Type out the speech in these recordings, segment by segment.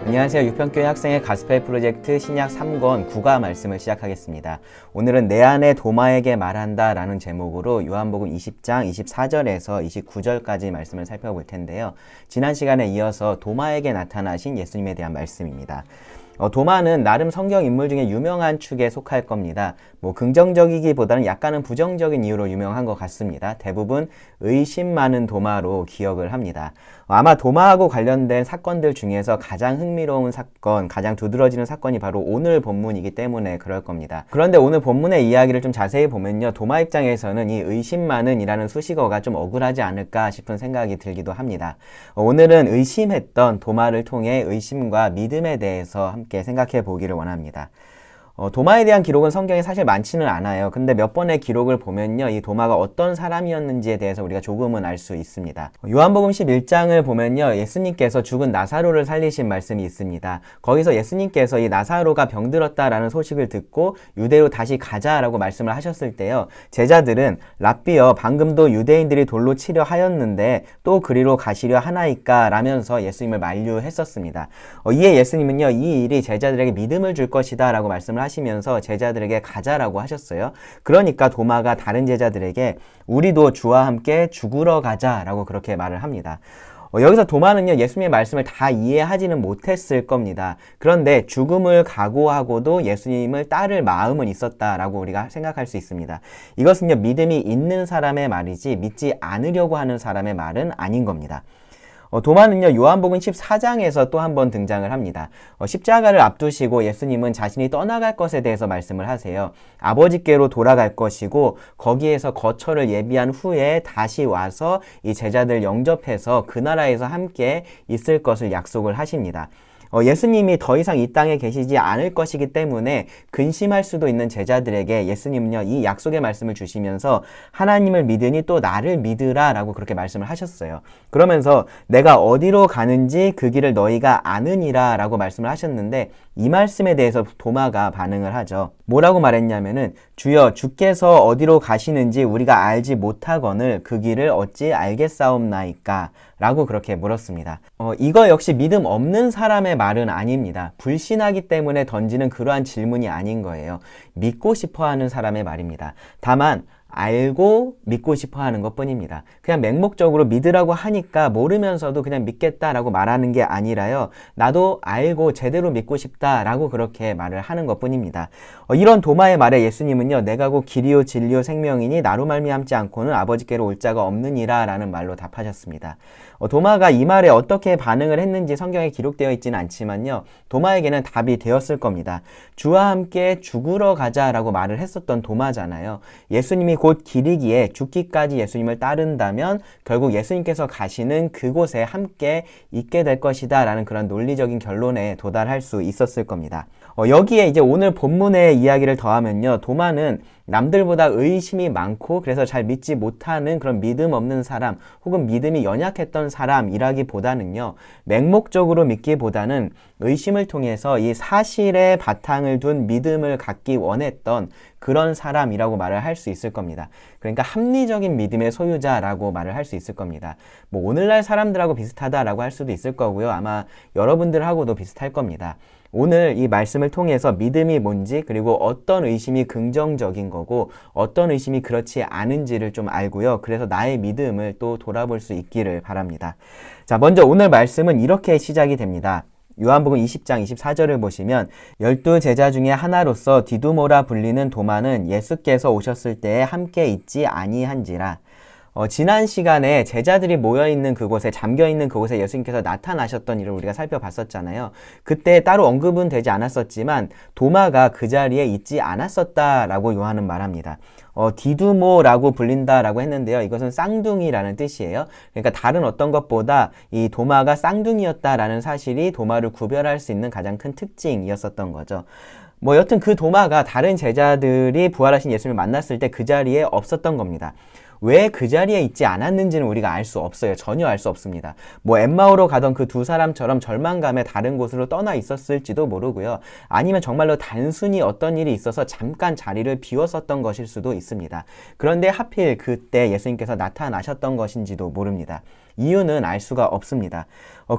안녕하세요. 육편교회 학생의 가스펠 프로젝트 신약 3권 9가 말씀을 시작하겠습니다. 오늘은 내 안에 도마에게 말한다 라는 제목으로 요한복음 20장 24절에서 29절까지 말씀을 살펴볼 텐데요. 지난 시간에 이어서 도마에게 나타나신 예수님에 대한 말씀입니다. 도마는 나름 성경 인물 중에 유명한 축에 속할 겁니다. 긍정적이기보다는 약간은 부정적인 이유로 유명한 것 같습니다. 대부분 의심 많은 도마로 기억을 합니다. 아마 도마하고 관련된 사건들 중에서 가장 흥미로운 사건, 가장 두드러지는 사건이 바로 오늘 본문이기 때문에 그럴 겁니다. 그런데 오늘 본문의 이야기를 좀 자세히 보면요. 도마 입장에서는 이 의심 많은 이라는 수식어가 좀 억울하지 않을까 싶은 생각이 들기도 합니다. 오늘은 의심했던 도마를 통해 의심과 믿음에 대해서 함께 생각해 보기를 원합니다. 도마에 대한 기록은 성경에 사실 많지는 않아요. 근데 몇 번의 기록을 보면요. 이 도마가 어떤 사람이었는지에 대해서 우리가 조금은 알 수 있습니다. 요한복음 11장을 보면요. 예수님께서 죽은 나사로를 살리신 말씀이 있습니다. 거기서 예수님께서 이 나사로가 병들었다라는 소식을 듣고 유대로 다시 가자라고 말씀을 하셨을 때요. 제자들은 랍비여 방금도 유대인들이 돌로 치려 하였는데 또 그리로 가시려 하나이까 라면서 예수님을 만류했었습니다. 이에 예수님은요. 이 일이 제자들에게 믿음을 줄 것이다 라고 말씀을 하시면서 제자들에게 가자라고 하셨어요. 그러니까 도마가 다른 제자들에게 우리도 주와 함께 죽으러 가자라고 그렇게 말을 합니다. 여기서 도마는요, 예수님의 말씀을 다 이해하지는 못했을 겁니다. 그런데 죽음을 각오하고도 예수님을 따를 마음은 있었다라고 우리가 생각할 수 있습니다. 이것은요, 믿음이 있는 사람의 말이지 믿지 않으려고 하는 사람의 말은 아닌 겁니다. 도마는요, 요한복음 14장에서 또 한 번 등장을 합니다. 십자가를 앞두시고 예수님은 자신이 떠나갈 것에 대해서 말씀을 하세요. 아버지께로 돌아갈 것이고 거기에서 거처를 예비한 후에 다시 와서 이 제자들 영접해서 그 나라에서 함께 있을 것을 약속을 하십니다. 예수님이 더 이상 이 땅에 계시지 않을 것이기 때문에 근심할 수도 있는 제자들에게 예수님은요, 이 약속의 말씀을 주시면서 하나님을 믿으니 또 나를 믿으라 라고 그렇게 말씀을 하셨어요. 그러면서 내가 어디로 가는지 그 길을 너희가 아느니라 라고 말씀을 하셨는데 이 말씀에 대해서 도마가 반응을 하죠. 뭐라고 말했냐면은 주여 주께서 어디로 가시는지 우리가 알지 못하거늘 그 길을 어찌 알겠사옵나이까 라고 그렇게 물었습니다. 이거 역시 믿음 없는 사람의 말은 아닙니다. 불신하기 때문에 던지는 그러한 질문이 아닌 거예요. 믿고 싶어 하는 사람의 말입니다. 다만 알고 믿고 싶어 하는 것 뿐입니다. 그냥 맹목적으로 믿으라고 하니까 모르면서도 그냥 믿겠다라고 말하는 게 아니라요. 나도 알고 제대로 믿고 싶다라고 그렇게 말을 하는 것 뿐입니다. 이런 도마의 말에 예수님은요. 내가 곧 길이요 진리요 생명이니 나로 말미암지 않고는 아버지께로 올 자가 없느니라 라는 말로 답하셨습니다. 도마가 이 말에 어떻게 반응을 했는지 성경에 기록되어 있지는 않지만요. 도마에게는 답이 되었을 겁니다. 주와 함께 죽으러 가자라고 말을 했었던 도마잖아요. 예수님이 곧 길이기에 죽기까지 예수님을 따른다면 결국 예수님께서 가시는 그곳에 함께 있게 될 것이다 라는 그런 논리적인 결론에 도달할 수 있었을 겁니다. 여기에 이제 오늘 본문의 이야기를 더하면요. 도마는 남들보다 의심이 많고 그래서 잘 믿지 못하는 그런 믿음 없는 사람 혹은 믿음이 연약했던 사람이라기보다는요. 맹목적으로 믿기보다는 의심을 통해서 이 사실에 바탕을 둔 믿음을 갖기 원했던 그런 사람이라고 말을 할 수 있을 겁니다. 그러니까 합리적인 믿음의 소유자라고 말을 할 수 있을 겁니다. 오늘날 사람들하고 비슷하다라고 할 수도 있을 거고요. 아마 여러분들하고도 비슷할 겁니다. 오늘 이 말씀을 통해서 믿음이 뭔지 그리고 어떤 의심이 긍정적인 거고 어떤 의심이 그렇지 않은지를 좀 알고요. 그래서 나의 믿음을 또 돌아볼 수 있기를 바랍니다. 자, 먼저 오늘 말씀은 이렇게 시작이 됩니다. 요한복음 20장 24절을 보시면 12 제자 중에 하나로서 디두모라 불리는 도마는 예수께서 오셨을 때에 함께 있지 아니한지라. 지난 시간에 제자들이 모여있는 그곳에 잠겨있는 그곳에 예수님께서 나타나셨던 일을 우리가 살펴봤었잖아요. 그때 따로 언급은 되지 않았었지만 도마가 그 자리에 있지 않았었다라고 요한은 말합니다. 디두모라고 불린다라고 했는데요. 이것은 쌍둥이라는 뜻이에요. 그러니까 다른 어떤 것보다 이 도마가 쌍둥이였다라는 사실이 도마를 구별할 수 있는 가장 큰 특징이었었던 거죠. 여튼 그 도마가 다른 제자들이 부활하신 예수님을 만났을 때 그 자리에 없었던 겁니다. 왜 그 자리에 있지 않았는지는 우리가 알 수 없어요. 전혀 알 수 없습니다. 뭐 엠마오로 가던 그 두 사람처럼 절망감에 다른 곳으로 떠나 있었을지도 모르고요. 아니면 정말로 단순히 어떤 일이 있어서 잠깐 자리를 비웠었던 것일 수도 있습니다. 그런데 하필 그때 예수님께서 나타나셨던 것인지도 모릅니다. 이유는 알 수가 없습니다.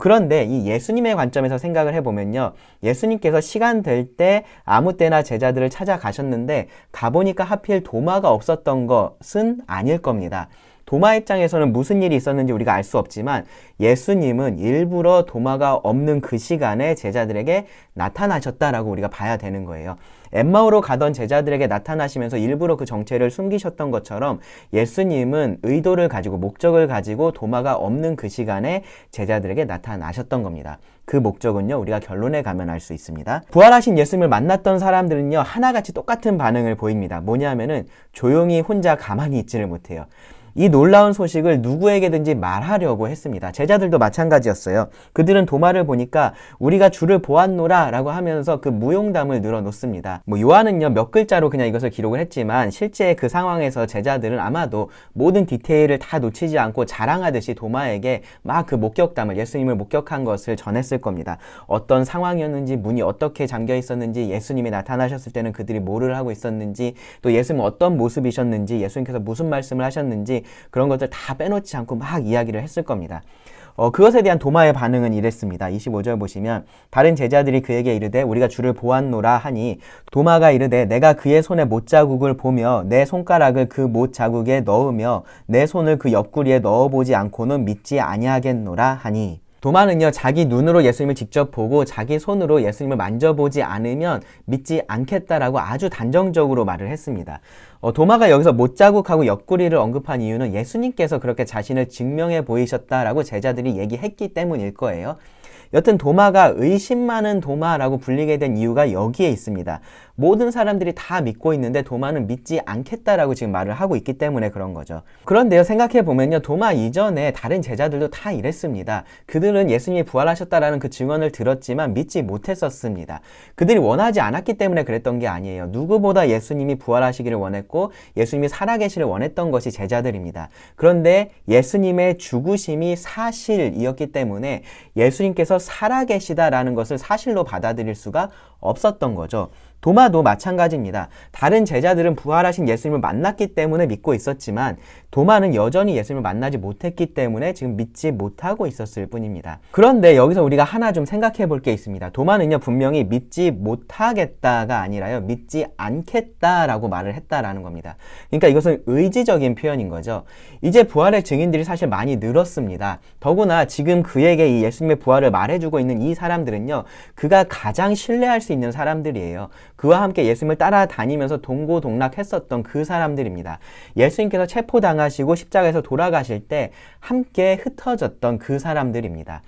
그런데 이 예수님의 관점에서 생각을 해보면요. 예수님께서 시간 될 때 아무 때나 제자들을 찾아가셨는데 가보니까 하필 도마가 없었던 것은 아닐 겁니다. 도마 입장에서는 무슨 일이 있었는지 우리가 알 수 없지만 예수님은 일부러 도마가 없는 그 시간에 제자들에게 나타나셨다라고 우리가 봐야 되는 거예요. 엠마오로 가던 제자들에게 나타나시면서 일부러 그 정체를 숨기셨던 것처럼 예수님은 의도를 가지고 목적을 가지고 도마가 없는 그 시간에 제자들에게 나타나셨던 겁니다. 그 목적은요, 우리가 결론에 가면 알 수 있습니다. 부활하신 예수님을 만났던 사람들은요, 하나같이 똑같은 반응을 보입니다. 뭐냐면은 조용히 혼자 가만히 있지를 못해요. 이 놀라운 소식을 누구에게든지 말하려고 했습니다. 제자들도 마찬가지였어요. 그들은 도마를 보니까 우리가 주를 보았노라 라고 하면서 그 무용담을 늘어놓습니다. 요한은요, 몇 글자로 그냥 이것을 기록을 했지만 실제 그 상황에서 제자들은 아마도 모든 디테일을 다 놓치지 않고 자랑하듯이 도마에게 막 그 목격담을, 예수님을 목격한 것을 전했을 겁니다. 어떤 상황이었는지, 문이 어떻게 잠겨 있었는지, 예수님이 나타나셨을 때는 그들이 뭐를 하고 있었는지, 또 예수님은 어떤 모습이셨는지, 예수님께서 무슨 말씀을 하셨는지, 그런 것들 다 빼놓지 않고 막 이야기를 했을 겁니다. 그것에 대한 도마의 반응은 이랬습니다. 25절 보시면 다른 제자들이 그에게 이르되 우리가 주를 보았노라 하니 도마가 이르되 내가 그의 손에 못자국을 보며 내 손가락을 그 못자국에 넣으며 내 손을 그 옆구리에 넣어보지 않고는 믿지 아니하겠노라 하니, 도마는요, 자기 눈으로 예수님을 직접 보고 자기 손으로 예수님을 만져보지 않으면 믿지 않겠다라고 아주 단정적으로 말을 했습니다. 도마가 여기서 못자국하고 옆구리를 언급한 이유는 예수님께서 그렇게 자신을 증명해 보이셨다라고 제자들이 얘기했기 때문일 거예요. 여튼 도마가 의심 많은 도마라고 불리게 된 이유가 여기에 있습니다. 모든 사람들이 다 믿고 있는데 도마는 믿지 않겠다라고 지금 말을 하고 있기 때문에 그런 거죠. 그런데요, 생각해보면요, 도마 이전에 다른 제자들도 다 이랬습니다. 그들은 예수님이 부활하셨다라는 그 증언을 들었지만 믿지 못했었습니다. 그들이 원하지 않았기 때문에 그랬던 게 아니에요. 누구보다 예수님이 부활하시기를 원했고 예수님이 살아계시를 원했던 것이 제자들입니다. 그런데 예수님의 죽으심이 사실이었기 때문에 예수님께서 살아계시다라는 것을 사실로 받아들일 수가 없었던 거죠. 도마도 마찬가지입니다. 다른 제자들은 부활하신 예수님을 만났기 때문에 믿고 있었지만 도마는 여전히 예수님을 만나지 못했기 때문에 지금 믿지 못하고 있었을 뿐입니다. 그런데 여기서 우리가 하나 좀 생각해 볼 게 있습니다. 도마는요, 분명히 믿지 못하겠다가 아니라요, 믿지 않겠다라고 말을 했다라는 겁니다. 그러니까 이것은 의지적인 표현인 거죠. 이제 부활의 증인들이 사실 많이 늘었습니다. 더구나 지금 그에게 이 예수님의 부활을 말해주고 있는 이 사람들은요, 그가 가장 신뢰할 수 있는 사람들이에요. 그와 함께 예수님을 따라다니면서 동고동락했었던 그 사람들입니다. 예수님께서 체포당하시고 십자가에서 돌아가실 때 함께 흩어졌던 그 사람들입니다.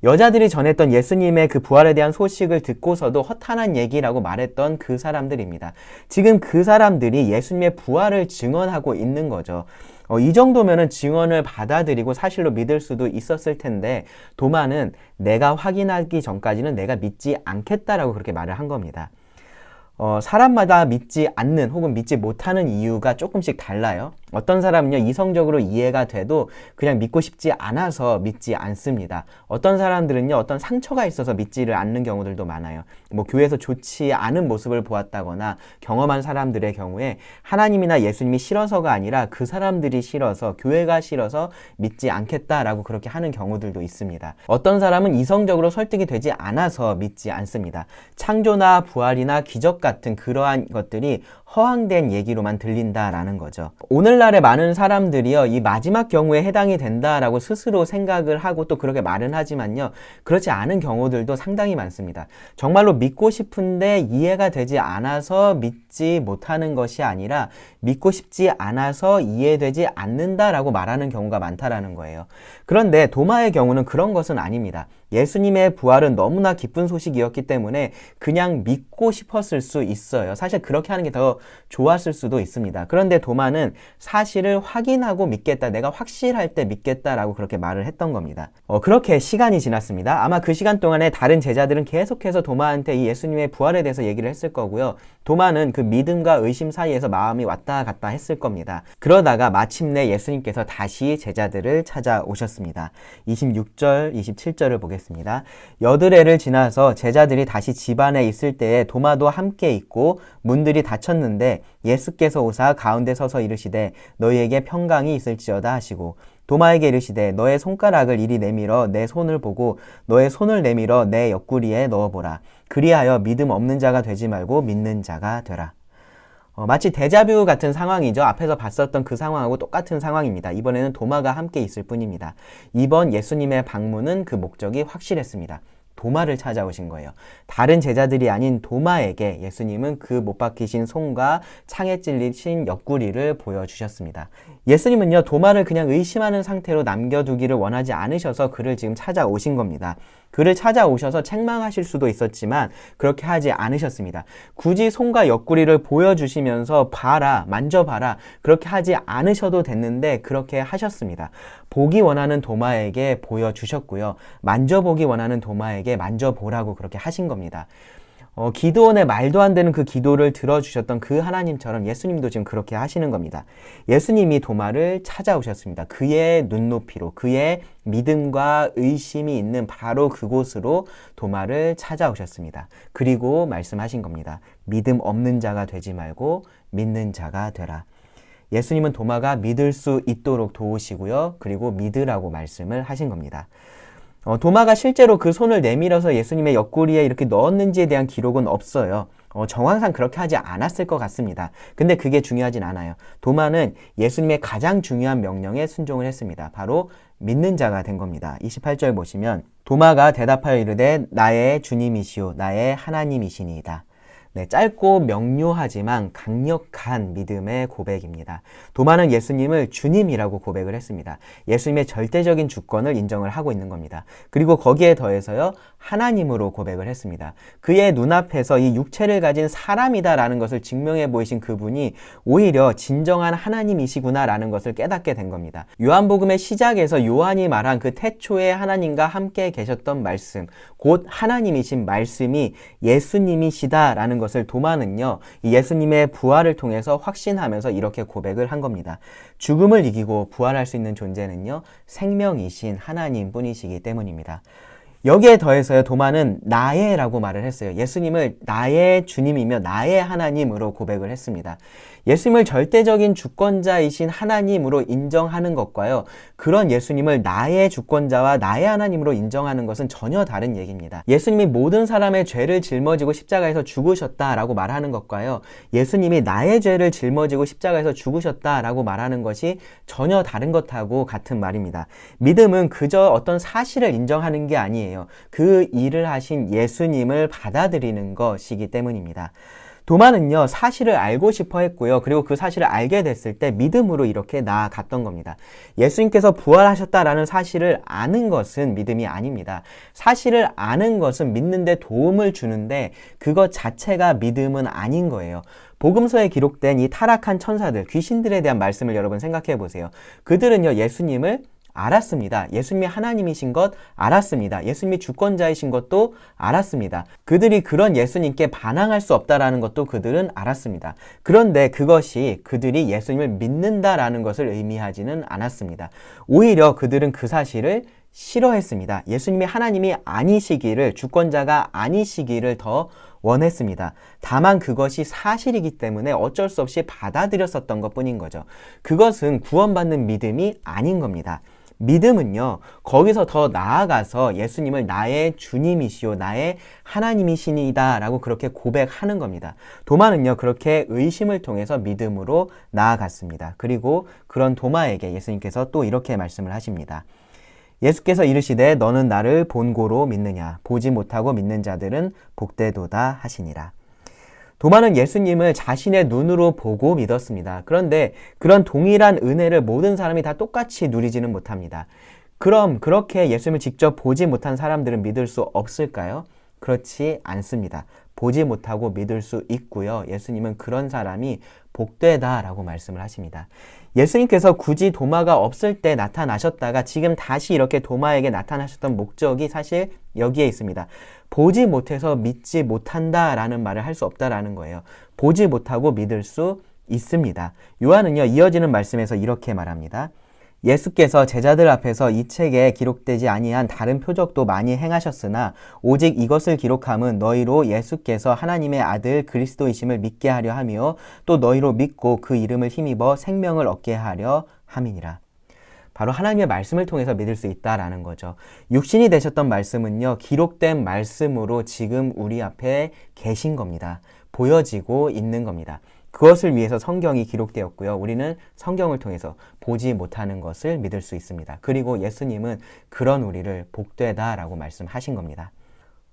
여자들이 전했던 예수님의 그 부활에 대한 소식을 듣고서도 허탄한 얘기라고 말했던 그 사람들입니다. 지금 그 사람들이 예수님의 부활을 증언하고 있는 거죠. 이 정도면은 증언을 받아들이고 사실로 믿을 수도 있었을 텐데 도마는 내가 확인하기 전까지는 내가 믿지 않겠다라고 그렇게 말을 한 겁니다. 사람마다 믿지 않는 혹은 믿지 못하는 이유가 조금씩 달라요. 어떤 사람은요, 이성적으로 이해가 돼도 그냥 믿고 싶지 않아서 믿지 않습니다. 어떤 사람들은요, 어떤 상처가 있어서 믿지를 않는 경우들도 많아요. 교회에서 좋지 않은 모습을 보았다거나 경험한 사람들의 경우에 하나님이나 예수님이 싫어서가 아니라 그 사람들이 싫어서, 교회가 싫어서 믿지 않겠다라고 그렇게 하는 경우들도 있습니다. 어떤 사람은 이성적으로 설득이 되지 않아서 믿지 않습니다. 창조나 부활이나 기적 같은 그러한 것들이 허황된 얘기로만 들린다라는 거죠. 오늘날의 많은 사람들이요, 이 마지막 경우에 해당이 된다라고 스스로 생각을 하고 또 그렇게 말은 하지만요, 그렇지 않은 경우들도 상당히 많습니다. 정말로 믿고 싶은데 이해가 되지 않아서 믿지 못하는 것이 아니라 믿고 싶지 않아서 이해되지 않는다라고 말하는 경우가 많다라는 거예요. 그런데 도마의 경우는 그런 것은 아닙니다. 예수님의 부활은 너무나 기쁜 소식이었기 때문에 그냥 믿고 싶었을 수 있어요. 사실 그렇게 하는 게 더 좋았을 수도 있습니다. 그런데 도마는 사실을 확인하고 믿겠다, 내가 확실할 때 믿겠다라고 그렇게 말을 했던 겁니다. 그렇게 시간이 지났습니다. 아마 그 시간 동안에 다른 제자들은 계속해서 도마한테 이 예수님의 부활에 대해서 얘기를 했을 거고요. 도마는 그 믿음과 의심 사이에서 마음이 왔다 갔다 했을 겁니다. 그러다가 마침내 예수님께서 다시 제자들을 찾아오셨습니다. 26절, 27절을 보겠습니다. 여드레를 지나서 제자들이 다시 집안에 있을 때에 도마도 함께 있고 문들이 닫혔는데 예수께서 오사 가운데 서서 이르시되 너희에게 평강이 있을지어다 하시고 도마에게 이르시되 너의 손가락을 이리 내밀어 내 손을 보고 너의 손을 내밀어 내 옆구리에 넣어보라. 그리하여 믿음 없는 자가 되지 말고 믿는 자가 되라. 마치 데자뷰 같은 상황이죠. 앞에서 봤었던 그 상황하고 똑같은 상황입니다. 이번에는 도마가 함께 있을 뿐입니다. 이번 예수님의 방문은 그 목적이 확실했습니다. 도마를 찾아오신 거예요. 다른 제자들이 아닌 도마에게 예수님은 그 못 박히신 손과 창에 찔리신 옆구리를 보여주셨습니다. 예수님은요, 도마를 그냥 의심하는 상태로 남겨두기를 원하지 않으셔서 그를 지금 찾아오신 겁니다. 그를 찾아오셔서 책망하실 수도 있었지만 그렇게 하지 않으셨습니다. 굳이 손과 옆구리를 보여주시면서 봐라, 만져봐라, 그렇게 하지 않으셔도 됐는데 그렇게 하셨습니다. 보기 원하는 도마에게 보여주셨고요. 만져보기 원하는 도마에게 만져보라고 그렇게 하신 겁니다. 기드온의 말도 안 되는 그 기도를 들어주셨던 그 하나님처럼 예수님도 지금 그렇게 하시는 겁니다. 예수님이 도마를 찾아오셨습니다. 그의 눈높이로, 그의 믿음과 의심이 있는 바로 그곳으로 도마를 찾아오셨습니다. 그리고 말씀하신 겁니다. 믿음 없는 자가 되지 말고 믿는 자가 되라. 예수님은 도마가 믿을 수 있도록 도우시고요. 그리고 믿으라고 말씀을 하신 겁니다. 도마가 실제로 그 손을 내밀어서 예수님의 옆구리에 이렇게 넣었는지에 대한 기록은 없어요. 정황상 그렇게 하지 않았을 것 같습니다. 근데 그게 중요하진 않아요. 도마는 예수님의 가장 중요한 명령에 순종을 했습니다. 바로 믿는 자가 된 겁니다. 28절 보시면 도마가 대답하여 이르되 나의 주님이시오 나의 하나님이시니이다. 네, 짧고 명료하지만 강력한 믿음의 고백입니다. 도마는 예수님을 주님이라고 고백을 했습니다. 예수님의 절대적인 주권을 인정을 하고 있는 겁니다. 그리고 거기에 더해서요, 하나님으로 고백을 했습니다. 그의 눈앞에서 이 육체를 가진 사람이다라는 것을 증명해 보이신 그분이 오히려 진정한 하나님이시구나라는 것을 깨닫게 된 겁니다. 요한복음의 시작에서 요한이 말한 그 태초에 하나님과 함께 계셨던 말씀, 곧 하나님이신 말씀이 예수님이시다라는 것을 도마는요, 예수님의 부활을 통해서 확신하면서 이렇게 고백을 한 겁니다. 죽음을 이기고 부활할 수 있는 존재는요, 생명이신 하나님 뿐이시기 때문입니다. 여기에 더해서요, 도마는 나의라고 말을 했어요. 예수님을 나의 주님이며 나의 하나님으로 고백을 했습니다. 예수님을 절대적인 주권자이신 하나님으로 인정하는 것과요, 그런 예수님을 나의 주권자와 나의 하나님으로 인정하는 것은 전혀 다른 얘기입니다. 예수님이 모든 사람의 죄를 짊어지고 십자가에서 죽으셨다라고 말하는 것과요, 예수님이 나의 죄를 짊어지고 십자가에서 죽으셨다라고 말하는 것이 전혀 다른 것하고 같은 말입니다. 믿음은 그저 어떤 사실을 인정하는 게 아니에요. 그 일을 하신 예수님을 받아들이는 것이기 때문입니다. 도마는요, 사실을 알고 싶어 했고요. 그리고 그 사실을 알게 됐을 때 믿음으로 이렇게 나아갔던 겁니다. 예수님께서 부활하셨다라는 사실을 아는 것은 믿음이 아닙니다. 사실을 아는 것은 믿는데 도움을 주는데 그것 자체가 믿음은 아닌 거예요. 복음서에 기록된 이 타락한 천사들, 귀신들에 대한 말씀을 여러분 생각해 보세요. 그들은요, 예수님을 알았습니다. 예수님이 하나님이신 것 알았습니다. 예수님이 주권자이신 것도 알았습니다. 그들이 그런 예수님께 반항할 수 없다라는 것도 그들은 알았습니다. 그런데 그것이 그들이 예수님을 믿는다라는 것을 의미하지는 않았습니다. 오히려 그들은 그 사실을 싫어했습니다. 예수님이 하나님이 아니시기를, 주권자가 아니시기를 더 원했습니다. 다만 그것이 사실이기 때문에 어쩔 수 없이 받아들였었던 것뿐인 거죠. 그것은 구원받는 믿음이 아닌 겁니다. 믿음은요, 거기서 더 나아가서 예수님을 나의 주님이시오, 나의 하나님이시니다 라고 그렇게 고백하는 겁니다. 도마는요, 그렇게 의심을 통해서 믿음으로 나아갔습니다. 그리고 그런 도마에게 예수님께서 또 이렇게 말씀을 하십니다. 예수께서 이르시되 너는 나를 본고로 믿느냐, 보지 못하고 믿는 자들은 복되도다 하시니라. 도마는 예수님을 자신의 눈으로 보고 믿었습니다. 그런데 그런 동일한 은혜를 모든 사람이 다 똑같이 누리지는 못합니다. 그럼 그렇게 예수님을 직접 보지 못한 사람들은 믿을 수 없을까요? 그렇지 않습니다. 보지 못하고 믿을 수 있고요. 예수님은 그런 사람이 복되다라고 말씀을 하십니다. 예수님께서 굳이 도마가 없을 때 나타나셨다가 지금 다시 이렇게 도마에게 나타나셨던 목적이 사실 여기에 있습니다. 보지 못해서 믿지 못한다라는 말을 할 수 없다라는 거예요. 보지 못하고 믿을 수 있습니다. 요한은요, 이어지는 말씀에서 이렇게 말합니다. 예수께서 제자들 앞에서 이 책에 기록되지 아니한 다른 표적도 많이 행하셨으나 오직 이것을 기록함은 너희로 예수께서 하나님의 아들 그리스도이심을 믿게 하려 하며 또 너희로 믿고 그 이름을 힘입어 생명을 얻게 하려 함이니라. 바로 하나님의 말씀을 통해서 믿을 수 있다라는 거죠. 육신이 되셨던 말씀은요, 기록된 말씀으로 지금 우리 앞에 계신 겁니다. 보여지고 있는 겁니다. 그것을 위해서 성경이 기록되었고요. 우리는 성경을 통해서 보지 못하는 것을 믿을 수 있습니다. 그리고 예수님은 그런 우리를 복되다라고 말씀하신 겁니다.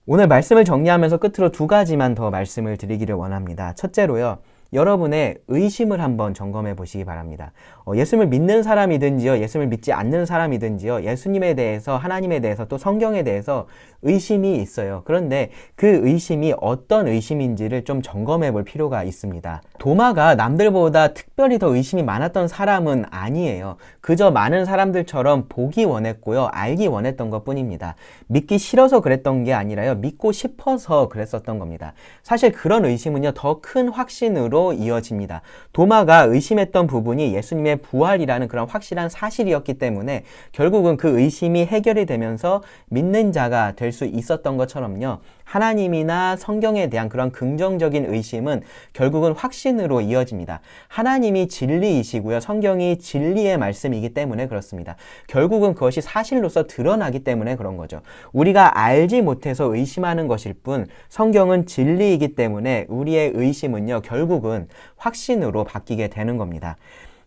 오늘 말씀을 정리하면서 끝으로 두 가지만 더 말씀을 드리기를 원합니다. 첫째로요, 여러분의 의심을 한번 점검해 보시기 바랍니다. 예수님을 믿는 사람이든지요, 예수님을 믿지 않는 사람이든지요, 예수님에 대해서, 하나님에 대해서, 또 성경에 대해서 의심이 있어요. 그런데 그 의심이 어떤 의심인지를 좀 점검해 볼 필요가 있습니다. 도마가 남들보다 특별히 더 의심이 많았던 사람은 아니에요. 그저 많은 사람들처럼 보기 원했고요, 알기 원했던 것 뿐입니다. 믿기 싫어서 그랬던 게 아니라요, 믿고 싶어서 그랬었던 겁니다. 사실 그런 의심은요, 더 큰 확신으로 이어집니다. 도마가 의심했던 부분이 예수님의 부활이라는 그런 확실한 사실이었기 때문에 결국은 그 의심이 해결이 되면서 믿는 자가 될 수 있었던 것처럼요, 하나님이나 성경에 대한 그런 긍정적인 의심은 결국은 확신으로 이어집니다. 하나님이 진리이시고요, 성경이 진리의 말씀이기 때문에 그렇습니다. 결국은 그것이 사실로서 드러나기 때문에 그런 거죠. 우리가 알지 못해서 의심하는 것일 뿐 성경은 진리이기 때문에 우리의 의심은요, 결국은 확신으로 바뀌게 되는 겁니다.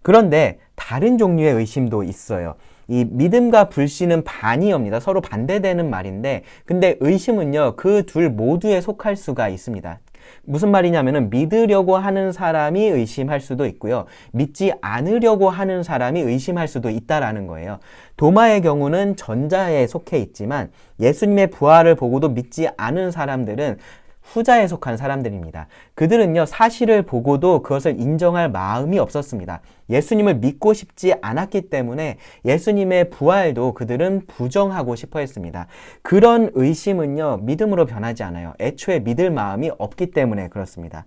그런데 다른 종류의 의심도 있어요. 이 믿음과 불신은 반이옵니다. 서로 반대되는 말인데, 근데 의심은요, 그 둘 모두에 속할 수가 있습니다. 무슨 말이냐면은 믿으려고 하는 사람이 의심할 수도 있고요, 믿지 않으려고 하는 사람이 의심할 수도 있다라는 거예요. 도마의 경우는 전자에 속해 있지만 예수님의 부활을 보고도 믿지 않은 사람들은 후자에 속한 사람들입니다. 그들은요, 사실을 보고도 그것을 인정할 마음이 없었습니다. 예수님을 믿고 싶지 않았기 때문에 예수님의 부활도 그들은 부정하고 싶어 했습니다. 그런 의심은요, 믿음으로 변하지 않아요. 애초에 믿을 마음이 없기 때문에 그렇습니다.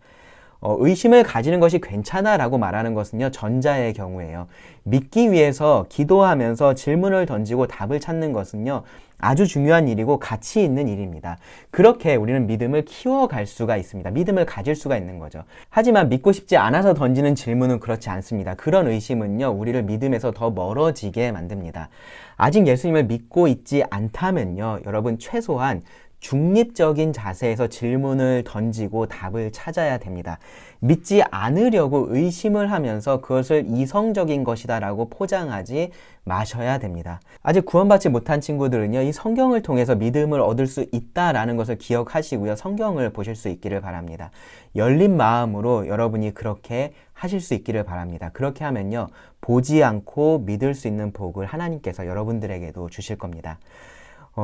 의심을 가지는 것이 괜찮아라고 말하는 것은요, 전자의 경우예요. 믿기 위해서 기도하면서 질문을 던지고 답을 찾는 것은요, 아주 중요한 일이고 가치 있는 일입니다. 그렇게 우리는 믿음을 키워갈 수가 있습니다. 믿음을 가질 수가 있는 거죠. 하지만 믿고 싶지 않아서 던지는 질문은 그렇지 않습니다. 그런 의심은요, 우리를 믿음에서 더 멀어지게 만듭니다. 아직 예수님을 믿고 있지 않다면요, 여러분 최소한 중립적인 자세에서 질문을 던지고 답을 찾아야 됩니다. 믿지 않으려고 의심을 하면서 그것을 이성적인 것이다 라고 포장하지 마셔야 됩니다. 아직 구원받지 못한 친구들은요, 이 성경을 통해서 믿음을 얻을 수 있다라는 것을 기억하시고요, 성경을 보실 수 있기를 바랍니다. 열린 마음으로 여러분이 그렇게 하실 수 있기를 바랍니다. 그렇게 하면요, 보지 않고 믿을 수 있는 복을 하나님께서 여러분들에게도 주실 겁니다.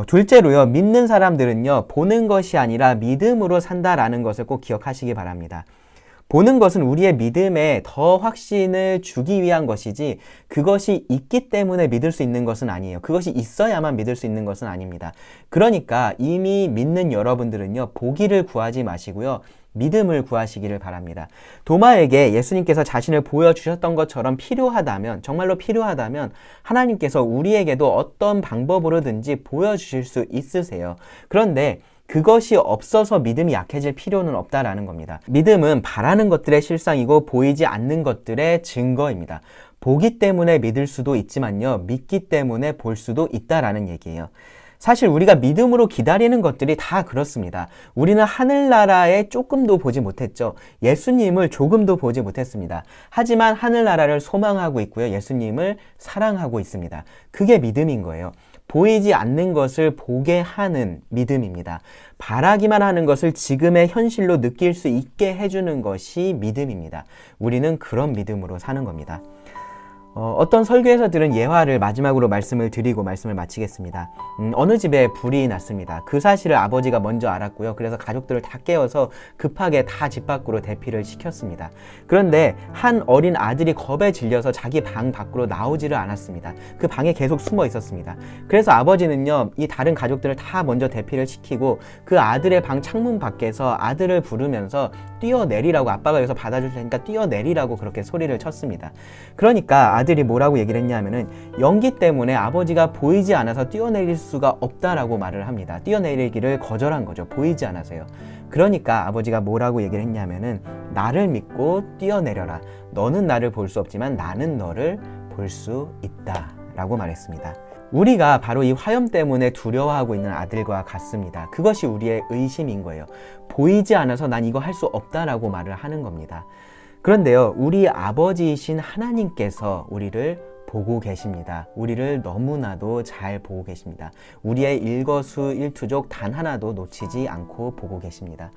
둘째로요, 믿는 사람들은요, 보는 것이 아니라 믿음으로 산다라는 것을 꼭 기억하시기 바랍니다. 보는 것은 우리의 믿음에 더 확신을 주기 위한 것이지, 그것이 있기 때문에 믿을 수 있는 것은 아니에요. 그것이 있어야만 믿을 수 있는 것은 아닙니다. 그러니까 이미 믿는 여러분들은요, 보기를 구하지 마시고요, 믿음을 구하시기를 바랍니다. 도마에게 예수님께서 자신을 보여주셨던 것처럼 필요하다면, 정말로 필요하다면 하나님께서 우리에게도 어떤 방법으로든지 보여주실 수 있으세요. 그런데 그것이 없어서 믿음이 약해질 필요는 없다라는 겁니다. 믿음은 바라는 것들의 실상이고 보이지 않는 것들의 증거입니다. 보기 때문에 믿을 수도 있지만요, 믿기 때문에 볼 수도 있다라는 얘기예요. 사실 우리가 믿음으로 기다리는 것들이 다 그렇습니다. 우리는 하늘나라에 조금도 보지 못했죠. 예수님을 조금도 보지 못했습니다. 하지만 하늘나라를 소망하고 있고요, 예수님을 사랑하고 있습니다. 그게 믿음인 거예요. 보이지 않는 것을 보게 하는 믿음입니다. 바라기만 하는 것을 지금의 현실로 느낄 수 있게 해주는 것이 믿음입니다. 우리는 그런 믿음으로 사는 겁니다. 어떤 설교에서 들은 예화를 마지막으로 말씀을 드리고 말씀을 마치겠습니다. 어느 집에 불이 났습니다. 그 사실을 아버지가 먼저 알았고요. 그래서 가족들을 다 깨워서 급하게 다 집 밖으로 대피를 시켰습니다. 그런데 한 어린 아들이 겁에 질려서 자기 방 밖으로 나오지를 않았습니다. 그 방에 계속 숨어 있었습니다. 그래서 아버지는요, 이 다른 가족들을 다 먼저 대피를 시키고 그 아들의 방 창문 밖에서 아들을 부르면서 뛰어내리라고, 아빠가 여기서 받아줄 테니까 뛰어내리라고 그렇게 소리를 쳤습니다. 그러니까 아들이 뭐라고 얘기를 했냐면은 연기 때문에 아버지가 보이지 않아서 뛰어내릴 수가 없다라고 말을 합니다. 뛰어내리기를 거절한 거죠. 보이지 않아서요. 그러니까 아버지가 뭐라고 얘기를 했냐면은 나를 믿고 뛰어내려라. 너는 나를 볼 수 없지만 나는 너를 볼 수 있다 라고 말했습니다. 우리가 바로 이 화염 때문에 두려워하고 있는 아들과 같습니다. 그것이 우리의 의심인 거예요. 보이지 않아서 난 이거 할 수 없다라고 말을 하는 겁니다. 그런데요, 우리 아버지이신 하나님께서 우리를 보고 계십니다. 우리를 너무나도 잘 보고 계십니다. 우리의 일거수일투족 단 하나도 놓치지 않고 보고 계십니다.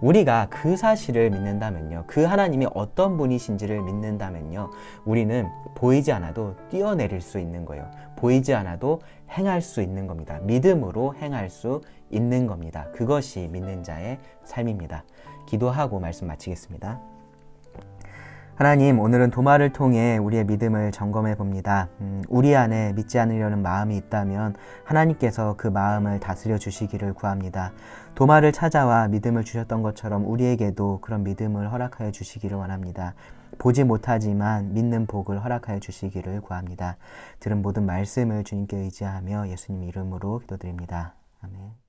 우리가 그 사실을 믿는다면요, 그 하나님이 어떤 분이신지를 믿는다면요, 우리는 보이지 않아도 뛰어내릴 수 있는 거예요. 보이지 않아도 행할 수 있는 겁니다. 믿음으로 행할 수 있는 겁니다. 그것이 믿는 자의 삶입니다. 기도하고 말씀 마치겠습니다. 하나님, 오늘은 도마를 통해 우리의 믿음을 점검해 봅니다. 우리 안에 믿지 않으려는 마음이 있다면 하나님께서 그 마음을 다스려 주시기를 구합니다. 도마를 찾아와 믿음을 주셨던 것처럼 우리에게도 그런 믿음을 허락하여 주시기를 원합니다. 보지 못하지만 믿는 복을 허락하여 주시기를 구합니다. 들은 모든 말씀을 주님께 의지하며 예수님 이름으로 기도드립니다. 아멘.